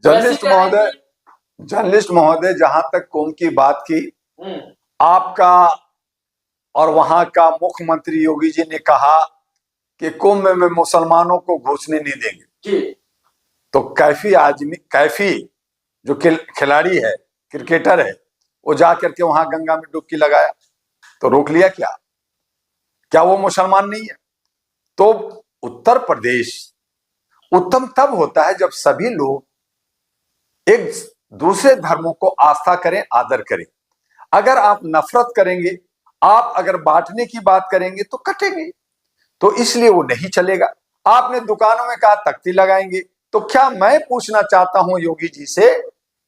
Journalist महोदय, journalist महोदय, जहां तक कुंभ की बात की, आपका और वहां का मुख्यमंत्री योगी जी ने कहा कि कुंभ में मुसलमानों को घुसने नहीं देंगे। तो कैफी जो खिलाड़ी है, क्रिकेटर है, वो जाकर के वहां गंगा में डुबकी लगाया, तो रोक लिया क्या? क्या वो मुसलमान नहीं है? तो उत्तर प्रदेश उत्तम तब होता है जब सभी लोग एक दूसरे धर्मों को आस्था करें, आदर करें। अगर आप नफरत करेंगे, आप अगर बांटने की बात करेंगे तो कटेंगे, तो इसलिए वो नहीं चलेगा। आपने दुकानों में कहा तख्ती लगाएंगे, तो क्या मैं पूछना चाहता हूं योगी जी से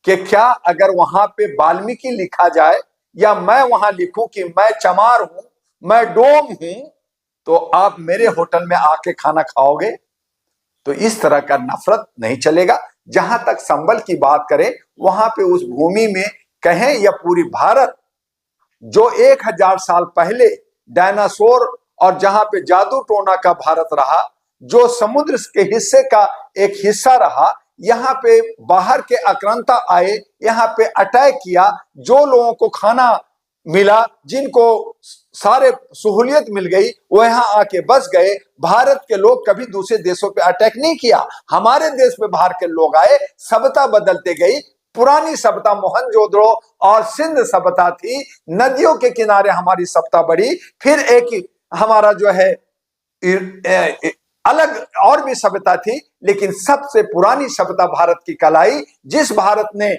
कि क्या अगर वहां पे वाल्मीकि लिखा जाए या मैं वहां लिखूं कि मैं चमार हूं, मैं डोम हूं, तो आप मेरे होटल में आके खाना खाओगे? तो इस तरह का नफरत नहीं चलेगा। जहां तक संबल की बात करें, वहां पे उस भूमि में कहें या पूरी भारत जो 1000 साल पहले डायनासोर और जहां पे जादू टोना का भारत रहा, जो समुद्र के हिस्से का एक हिस्सा रहा, यहाँ पे बाहर के आक्रांता आए, यहाँ पे अटैक किया, जो लोगों को खाना मिला, जिनको सारे सहूलियत मिल गई, वो यहाँ आके बस गए। भारत के लोग कभी दूसरे देशों पे अटैक नहीं किया, हमारे देश में बाहर के लोग आए, सभ्यता बदलते गई। पुरानी सभ्यता मोहनजोदड़ो और सिंध सभ्यता थी, नदियों के किनारे हमारी सभ्यता बढ़ी। फिर एक हमारा जो है अलग और भी सभ्यता थी, लेकिन सबसे पुरानी सभ्यता भारत की कहलाई। जिस भारत ने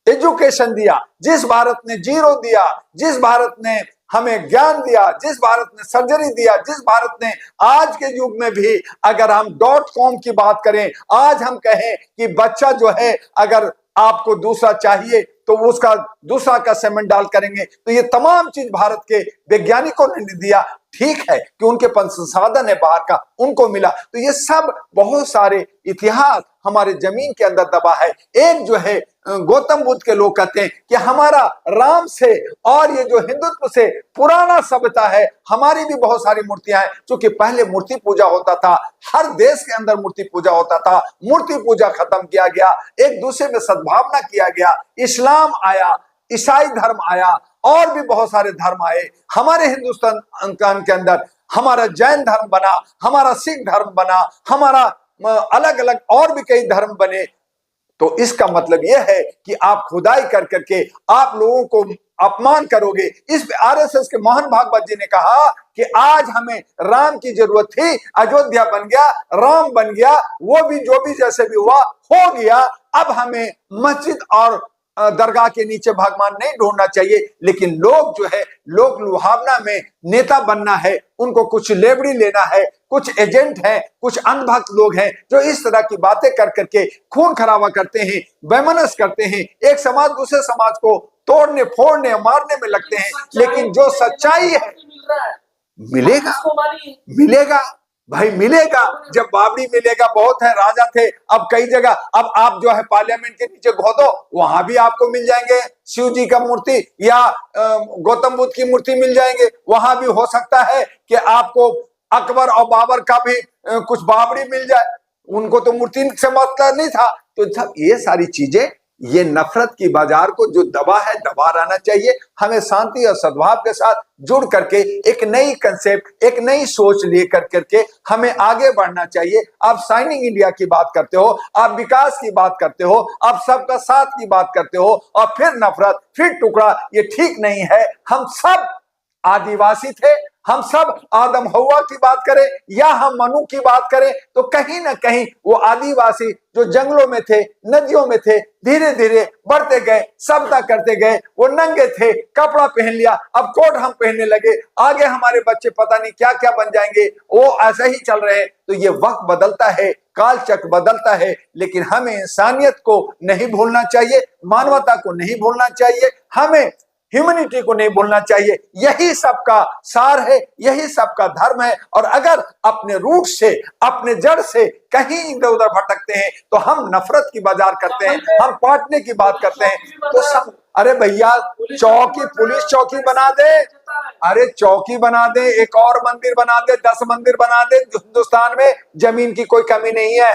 एजुकेशन दिया, जिस भारत ने जीरो दिया, जिस भारत ने हमें ज्ञान दिया, जिस भारत ने सर्जरी दिया, जिस भारत ने आज के युग में भी अगर हम .com की बात करें, आज हम कहें कि बच्चा जो है अगर आपको दूसरा चाहिए तो उसका दूसरा का सेमेंट डाल करेंगे, तो ये तमाम चीज भारत के वैज्ञानिकों ने दिया। ठीक है कि उनके पास संसाधन है बाहर का, उनको मिला, तो ये सब बहुत सारे इतिहास हमारे जमीन के अंदर दबा है। एक जो है गौतम बुद्ध के लोग कहते हैं कि हमारा राम से और ये जो हिंदुत्व से पुराना सभ्यता है, हमारी भी बहुत सारी मूर्तियां हैं, क्योंकि पहले मूर्ति पूजा होता था, हर देश के अंदर मूर्ति पूजा होता था, मूर्ति पूजा खत्म किया गया, एक दूसरे में सद्भावना किया गया, इस्लाम आया, ईसाई धर्म आया, और भी बहुत सारे धर्म आए। हमारे हिंदुस्तान के अंदर हमारा जैन धर्म बना, हमारा सिख धर्म बना, हमारा अलग अलग और भी कई धर्म बने। तो इसका मतलब यह है कि आप खुदाई कर करके आप लोगों को अपमान करोगे। इस पे आरएसएस के मोहन भागवत जी ने कहा कि आज हमें राम की जरूरत थी, अयोध्या बन गया, राम बन गया, वो भी जो भी जैसे भी हुआ हो गया, अब हमें मस्जिद और दरगाह के नीचे भगवान नहीं ढूंढना चाहिए। लेकिन लोग जो है, लोग लुभावना में नेता बनना है, उनको कुछ लेबड़ी लेना है, कुछ एजेंट हैं, कुछ अंधभक्त लोग हैं जो इस तरह की बातें कर करके खून खराबा करते हैं, वैमनस्य करते हैं, एक समाज दूसरे समाज को तोड़ने फोड़ने मारने में लगते हैं। लेकिन जो सच्चाई है मिलेगा, मिलेगा भाई, मिलेगा। जब बाबरी मिलेगा, बहुत है, राजा थे, अब कई जगह, अब आप जो है पार्लियामेंट के नीचे खोदो, वहां भी आपको मिल जाएंगे शिव जी का मूर्ति या गौतम बुद्ध की मूर्ति मिल जाएंगे। वहां भी हो सकता है कि आपको अकबर और बाबर का भी कुछ बाबरी मिल जाए, उनको तो मूर्ति से मतलब नहीं था। तो सब ये सारी चीजें, ये नफरत की बाजार को जो दबा है, दबा रहना चाहिए। हमें शांति और सद्भाव के साथ जुड़ करके एक नई कंसेप्ट, एक नई सोच लेकर करके हमें आगे बढ़ना चाहिए। आप शाइनिंग इंडिया की बात करते हो, आप विकास की बात करते हो, आप सबका साथ की बात करते हो, और फिर नफरत, फिर टुकड़ा, ये ठीक नहीं है। हम सब आदिवासी थे, हम सब आदम हवा की बात करें या हम मनु की बात करें, तो कहीं ना कहीं वो आदिवासी जो जंगलों में थे, नदियों में थे, धीरे धीरे बढ़ते गए, सभ्यता करते गए। वो नंगे थे, कपड़ा पहन लिया, अब कोट हम पहनने लगे, आगे हमारे बच्चे पता नहीं क्या क्या बन जाएंगे, वो ऐसा ही चल रहे हैं। तो ये वक्त बदलता है, काल चक्र बदलता है, लेकिन हमें इंसानियत को नहीं भूलना चाहिए, मानवता को नहीं भूलना चाहिए, हमें ह्यूमैनिटी को नहीं भूलना चाहिए। यही सबका सार है, यही सबका धर्म है। और अगर अपने रूट से, अपने जड़ से कहीं इधर उधर भटकते हैं तो हम नफरत की बाजार करते हैं, हम बांटने की बात करते हैं। तो सब, अरे भैया चौकी, पुलिस चौकी बना दे, अरे चौकी बना दे, एक और मंदिर बना दे, 10 मंदिर बना दे, हिंदुस्तान में जमीन की कोई कमी नहीं है।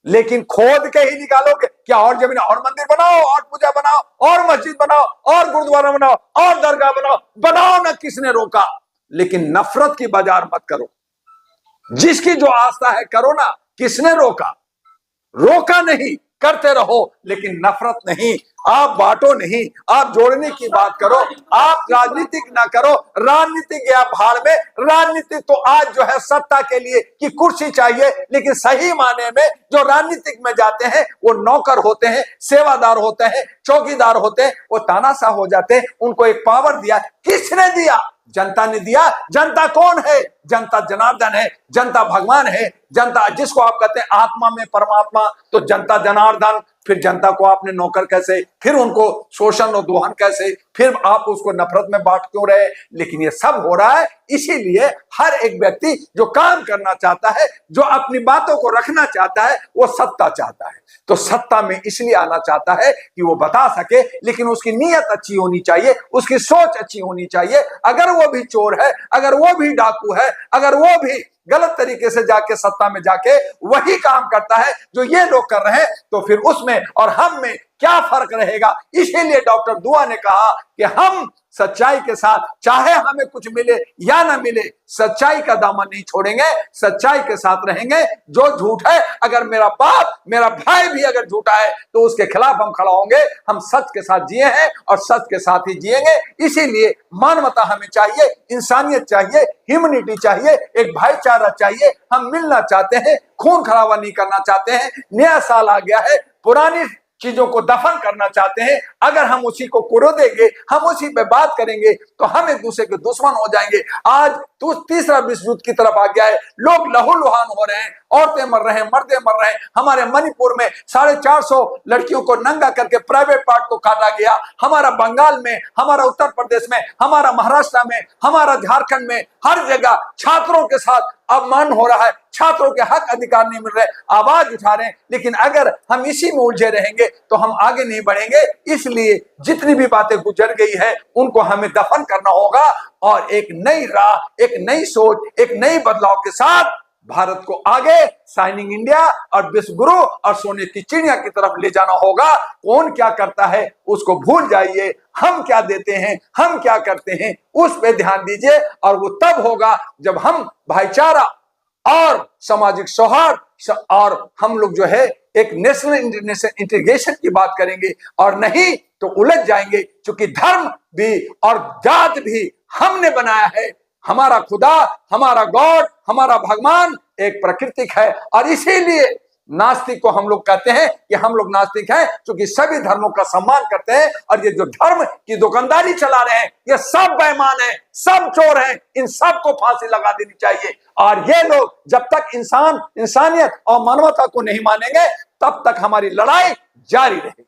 लेकिन खोद के ही निकालोगे क्या? और जमीन, और मंदिर बनाओ, और पूजा बनाओ, और मस्जिद बनाओ, और गुरुद्वारा बनाओ, और दरगाह बनाओ, बनाओ ना, किसने रोका? लेकिन नफरत की बाजार मत करो। जिसकी जो आस्था है करो ना, किसने रोका? रोका नहीं, करते रहो, लेकिन नफरत नहीं। आप बांटो नहीं, आप जोड़ने की बात करो। आप राजनीतिक ना करो, राजनीतिक गया भाड़ में। राजनीतिक तो आज जो है सत्ता के लिए कि कुर्सी चाहिए, लेकिन सही माने में जो राजनीतिक में जाते हैं वो नौकर होते हैं, सेवादार होते हैं, चौकीदार होते हैं, वो तानाशाह हो जाते हैं। उनको एक पावर दिया, किसने दिया? जनता ने दिया। जनता कौन है? जनता जनार्दन है, जनता भगवान है, जनता जिसको आप कहते हैं आत्मा में परमात्मा, तो जनता जनार्दन। फिर जनता को आपने नौकर कैसे? फिर उनको शोषण और दोहन कैसे? फिर आप उसको नफरत में बांट क्यों रहे? लेकिन ये सब हो रहा है इसीलिए हर एक व्यक्ति जो काम करना चाहता है, जो अपनी बातों को रखना चाहता है, वो सत्ता चाहता है। तो सत्ता में इसलिए आना चाहता है कि वो बता सके, लेकिन उसकी नीयत अच्छी होनी चाहिए, उसकी सोच अच्छी होनी चाहिए। अगर वो भी चोर है, अगर वो भी डाकू है, अगर वो भी गलत तरीके से जाके सत्ता में जाके वही काम करता है जो ये लोग कर रहे हैं, तो फिर उसमें और हम में क्या फर्क रहेगा? इसीलिए डॉक्टर दुआ ने कहा कि हम सच्चाई के साथ, चाहे हमें कुछ मिले या ना मिले, सच्चाई का दामन नहीं छोड़ेंगे, सच्चाई के साथ रहेंगे। जो झूठ है, अगर मेरा बाप, मेरा भाई भी अगर झूठा है तो उसके खिलाफ हम खड़ा होंगे। हम सच के साथ जिए हैं और सच के साथ ही जिएंगे। इसीलिए मानवता हमें चाहिए, इंसानियत चाहिए, ह्यूमैनिटी चाहिए, एक भाईचारा चाहिए। हम मिलना चाहते हैं, खून खराबा नहीं करना चाहते हैं। नया साल आ गया है, पुरानी चीजों को दफन करना चाहते हैं। अगर हम उसी को कुरो देंगे, हम उसी पे बात करेंगे, तो हम एक दूसरे के दुश्मन हो जाएंगे। आज तो तीसरा विश्व युद्ध की तरफ आ गया है। लोग लहूलुहान हो रहे हैं, औरतें मर रहे हैं, मर्दे मर रहे हैं। हमारे मणिपुर में 450 लड़कियों को नंगा करके प्राइवेट पार्ट को काटा गया। हमारा बंगाल में, हमारा उत्तर प्रदेश में, हमारा महाराष्ट्र में, हमारा झारखंड में, हर जगह छात्रों के साथ अपमान हो रहा है। छात्रों के हक अधिकार नहीं मिल रहे, आवाज उठा रहे हैं। लेकिन अगर हम इसी में उलझे रहेंगे तो हम आगे नहीं बढ़ेंगे। इसलिए जितनी भी बातें गुजर गई है उनको हमें दफन करना होगा और एक नई राह, एक नई सोच, एक नई बदलाव के साथ भारत को आगे शाइनिंग इंडिया और विश्व गुरु और सोने की चिड़िया की तरफ ले जाना होगा। कौन क्या करता है उसको भूल जाइए, हम क्या देते हैं, हम क्या करते हैं, उस पे ध्यान दीजिए। और वो तब होगा जब हम भाईचारा और सामाजिक सौहार्द और हम लोग जो है एक नेशनल इंटीग्रेशन की बात करेंगे, और नहीं तो उलझ जाएंगे। क्योंकि धर्म भी और जात भी हमने बनाया है। हमारा खुदा, हमारा गॉड, हमारा भगवान एक प्राकृतिक है। और इसीलिए नास्तिक को हम लोग कहते हैं कि हम लोग नास्तिक हैं, क्योंकि सभी धर्मों का सम्मान करते हैं। और ये जो धर्म की दुकानदारी चला रहे हैं, ये सब बेईमान हैं, सब चोर हैं। इन सब को फांसी लगा देनी चाहिए। और ये लोग जब तक इंसानियत और मानवता को नहीं मानेंगे, तब तक हमारी लड़ाई जारी रहेगी।